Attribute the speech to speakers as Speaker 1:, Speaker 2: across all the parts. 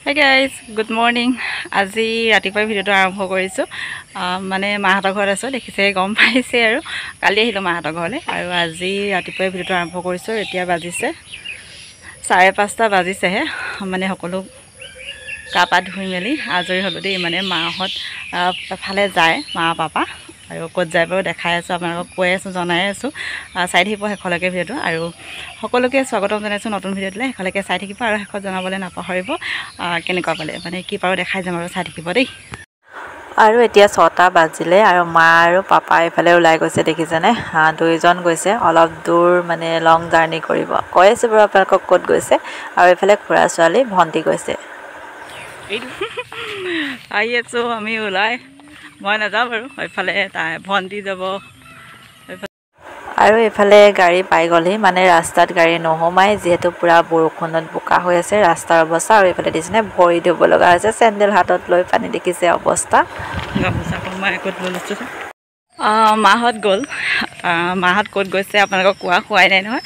Speaker 1: Hi guys, good morning. আজি ৰাতিপুৱা ভিডিওটো আৰম্ভ কৰিছো মানে মাহঁতৰ ঘৰত আছো দেখিছে গম পাইছে আৰু কালি আহিলো মাহঁতৰ ঘৰলে আৰু আজি ৰাতিপুৱা ভিডিওটো আৰম্ভ কৰিছো এতিয়া বাজিছে 5:30 বাজিছেহে মানে সকলো কাপা ধুই মেলি আজৰি হলো দেই মানে মাহঁত ফালে যায় মা পাপা আৰু ক'ত যায় বাৰু দেখাই আছো আপোনালোকক কৈ আছো জনাই আছো চাই থাকিব হেখলৈকে ভিডিওটো আৰু সকলোকে স্বাগতম জনাইছো নতুন ভিডিওটোলে হেখলৈকে চাই থাকিব আৰু হেখত জনাবলৈ নাপাহৰিব কেনেকুৱা পালে মানে কি পাৰো দেখাই যাম আৰু চাই থাকিব দেই আৰু এতিয়া 6টা বাজিলে আৰু মা আৰু পাপা এফালে ওলাই গৈছে দেখিছেনে দুইজন গৈছে অলপ দূৰ মানে লং জাৰ্নি কৰিব কৈ আছে বাৰু আপোনালোকক ক'ত গৈছে আৰু এফালে খুৰা ছোৱালী ভণ্টি গৈছে আহি আছো আমি ওলাই মই নাযাওঁ বাৰু এফালে তাই ভণ্টি যাব আৰু এফালে গাড়ী পাই গ'লহি মানে ৰাস্তাত গাড়ী নহমাই যিহেতু পুৰা বৰষুণত বোকা হৈ আছে ৰাস্তাৰ অৱস্থা আৰু এফালে দিছেনে ভৰি ধুব লগা হৈছে চেণ্ডেল হাতত লৈ পানী দেখিছে অৱস্থা গামোচা কমাই ক'ত লৈছো মাহঁত গ'ল মাহঁত ক'ত গৈছে আপোনালোকক হোৱাই নাই নহয়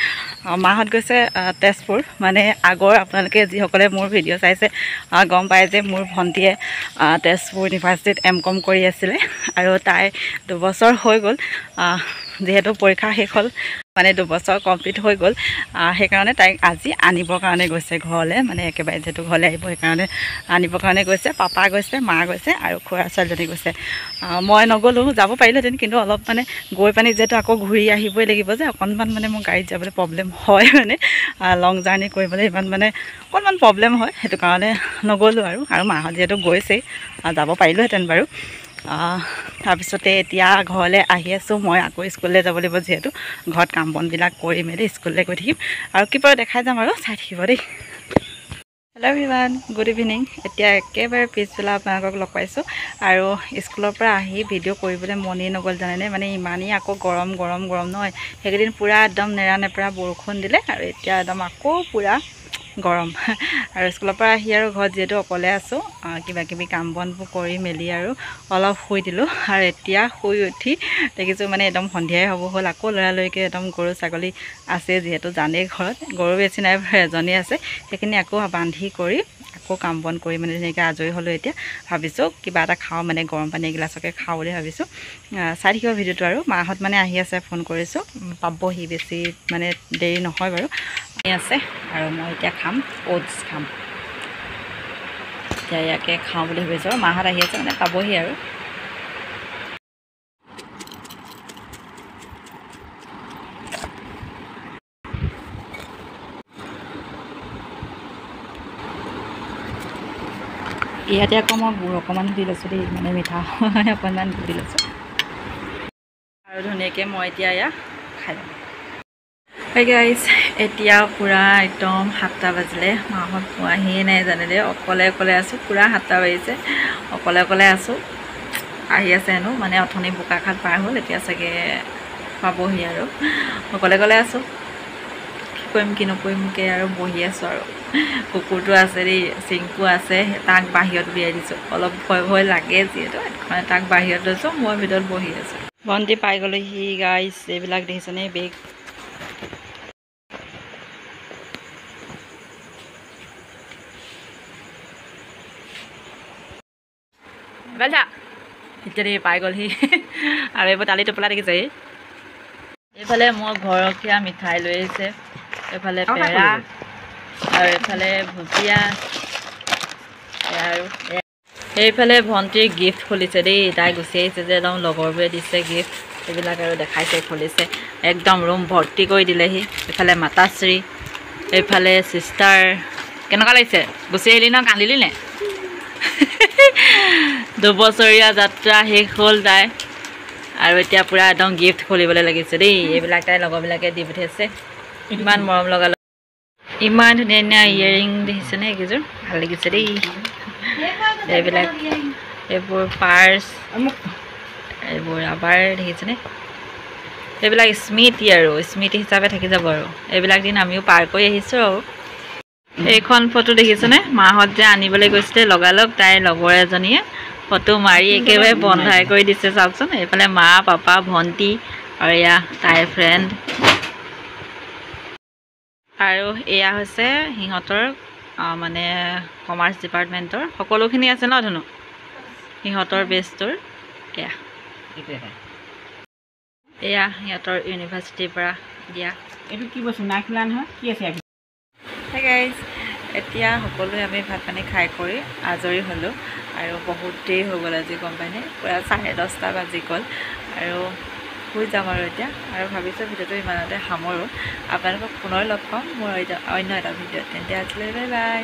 Speaker 1: মাহঁত গৈছে তেজপুৰ মানে আগৰ আপোনালোকে যিসকলে মোৰ ভিডিঅ' চাইছে গম পায় যে মোৰ ভণ্টিয়ে তেজপুৰ ইউনিভাৰ্চিটিত M.Com কৰি আছিলে আৰু তাই 2 বছৰ হৈ গ'ল যেহেতু পৰীক্ষা শেষ হ'ল মানে 2 বছৰ কমপ্লিট হৈ গ'ল সেইকাৰণে তাইক আজি আনিবৰ কাৰণে গৈছে ঘৰলৈ মানে একেবাৰে যেহেতু ঘৰলৈ আহিব সেইকাৰণে আনিবৰ কাৰণে গৈছে পাপা গৈছে মা গৈছে আৰু খুৰা ছোৱালীজনী গৈছে মই নগ'লোঁ যাব পাৰিলোহেঁতেন কিন্তু অলপ মানে গৈ পানি যিহেতু আকৌ ঘূৰি আহিবই লাগিব যে অকণমান মানে মোৰ গাড়ীত যাবলৈ প্ৰব্লেম হয় মানে লং জাৰ্ণি কৰিবলৈ ইমান মানে অকণমান প্ৰব্লেম হয় সেইটো কাৰণে নগ'লোঁ আৰু মাহঁত যিহেতু গৈছেই যাব পাৰিলোহেঁতেন বাৰু তাৰপিছতে এতিয়া ঘৰলৈ আহি আছোঁ মই আকৌ স্কুললৈ যাব লাগিব যিহেতু ঘৰত কাম বনবিলাক কৰি মেলি স্কুললৈ গৈ থাকিম আৰু কি বাৰু দেখাই যাম আৰু চাই থাকিব দেই হেল্ল' এভৰিৱান গুড ইভিনিং এতিয়া একেবাৰে পিছবেলা আপোনালোকক লগ পাইছোঁ আৰু স্কুলৰ পৰা আহি ভিডিঅ' কৰিবলৈ মনেই নগ'ল জানেনে মানে ইমানেই আকৌ গৰম নহয় সেইকেইদিন পূৰা একদম নেৰানেপেৰা বৰষুণ দিলে আৰু এতিয়া একদম আকৌ পূৰা গৰম আৰু স্কুলৰ পৰা আহি আৰু ঘৰত যিহেতু অকলে আছোঁ কিবাকিবি কাম বনবোৰ কৰি মেলি আৰু অলপ শুই দিলোঁ আৰু এতিয়া শুই উঠি দেখিছোঁ মানে একদম সন্ধিয়াই হ'ব হ'ল আকৌ লৰালৰিকৈ একদম গৰু ছাগলী আছে যিহেতু জানেই ঘৰত গৰু বেছি নাই এজনী আছে সেইখিনি আকৌ বান্ধি কৰি আকৌ কাম বন কৰি মানে ধুনীয়াকৈ আজৰি হ'লোঁ এতিয়া ভাবিছোঁ কিবা এটা খাওঁ মানে গৰম পানী এগিলাচকে খাওঁ বুলি ভাবিছোঁ চাই থাকিব ভিডিঅ'টো আৰু মাহঁত মানে আহি আছে ফোন কৰিছোঁ পাবহি বেছি মানে দেৰি নহয় বাৰু আছে আৰু মই এতিয়া খাম অ'টছ খাম এতিয়া ইয়াকে খাওঁ বুলি ভাবিছোঁ আৰু মাহঁত আহি আছে মানে পাবহি আৰু ইয়াতে আকৌ মই গুড় অকণমান দি লৈছোঁ দেই মানে মিঠা অকণমান দি লৈছোঁ আৰু ধুনীয়াকৈ মই এতিয়া এয়া খাই ল'ম হয় গাইজ এতিয়া পূৰা একদম 7টা বাজিলে মাহঁত পোৱাহিয়ে নাই জানিলে অকলে আছোঁ পূৰা 7টা বাজিছে অকলে আছোঁ আহি আছে হেনো মানে অথনি বোকাখাট পাৰ হ'ল এতিয়া চাগে পাবহি আৰু অকলে আছোঁ কি নকৰিমকৈ আৰু বহি আছোঁ আৰু কুকুৰটো আছে দেই চিংকু আছে তাক বাহিৰত উলিয়াই দিছোঁ অলপ ভয় লাগে যিহেতু তাক বাহিৰত লৈছোঁ মই ভিতৰত বহি আছোঁ ভণ্টি পাই গ'লোহি গাইজ এইবিলাক দেখিছেনে বেগ এতিয়া পাই গ'লহি আৰু এইবোৰ দালি টোপোলা দেখিছে এইফালে মই ঘৰখীয়া মিঠাই লৈ আহিছে এইফালে পেৰা আৰু এইফালে ভুজিয়া আৰু এইফালে ভণ্টিৰ গিফ্ট খুলিছে দেই তাই গুচি আহিছে যে একদম লগৰবোৰে দিছে গিফ্ট এইবিলাক আৰু দেখাইছে খুলিছে একদম ৰুম ভৰ্তি কৰি দিলেহি এইফালে মাতাশ্ৰী এইফালে চিষ্টাৰ কেনেকুৱা লাগিছে গুচি আহিলি ন কান্দিলি নে 2 বছৰীয়া যাত্ৰা শেষ হ'ল তাই আৰু এতিয়া পূৰা একদম গিফ্ট খুলিবলৈ লাগিছে দেই এইবিলাক তাই লগৰবিলাকে দি পঠিয়াইছে ইমান মৰম লগা ইমান ধুনীয়া ইয়েৰিং দেখিছেনে এইকেইযোৰ ভাল লাগিছে দেই এইবিলাক এইবোৰ পাৰ্চ এইবোৰ ৰাবাৰ দেখিছেনে এইবিলাক স্মৃতি হিচাপে থাকি যাব আৰু এইবিলাক দিন আমিও পাৰ কৰি আহিছোঁ আৰু এইখন ফটো দেখিছেনে মাহঁত যে আনিবলৈ গৈছিলে লগালগ তাইৰ লগৰ এজনীয়ে ফটো মাৰি একেবাৰে বন্ধাই কৰি দিছে চাওকচোন এইফালে মা পাপা ভণ্টি আৰু এয়া তাইৰ ফ্ৰেণ্ড আৰু এয়া হৈছে সিহঁতৰ মানে কমাৰ্চ ডিপাৰ্টমেণ্টৰ সকলোখিনি আছে ন ধুনু সিহঁতৰ বেচটোৰ এয়া সিহঁতৰ ইউনিভাৰ্চিটিৰ পৰা দিয়া
Speaker 2: এইটো কি বস্তু নাই খোলা নহয় কি আছে
Speaker 1: হে গাইজ এতিয়া সকলোৱে আমি ভাত পানী খাই কৰি আজৰি হ'লোঁ আৰু বহুত দেৰি হৈ গ'ল আজি গম পাইনে পূৰা 10:30 বাজি গ'ল আৰু শুই যাম আৰু এতিয়া আৰু ভাবিছোঁ ভিডিঅ'টো ইমানতে সামৰোঁ আপোনালোকক পুনৰ লগ পাম মোৰ অন্য এটা ভিডিঅ'ত তেন্তে আজিলৈ বাই বাই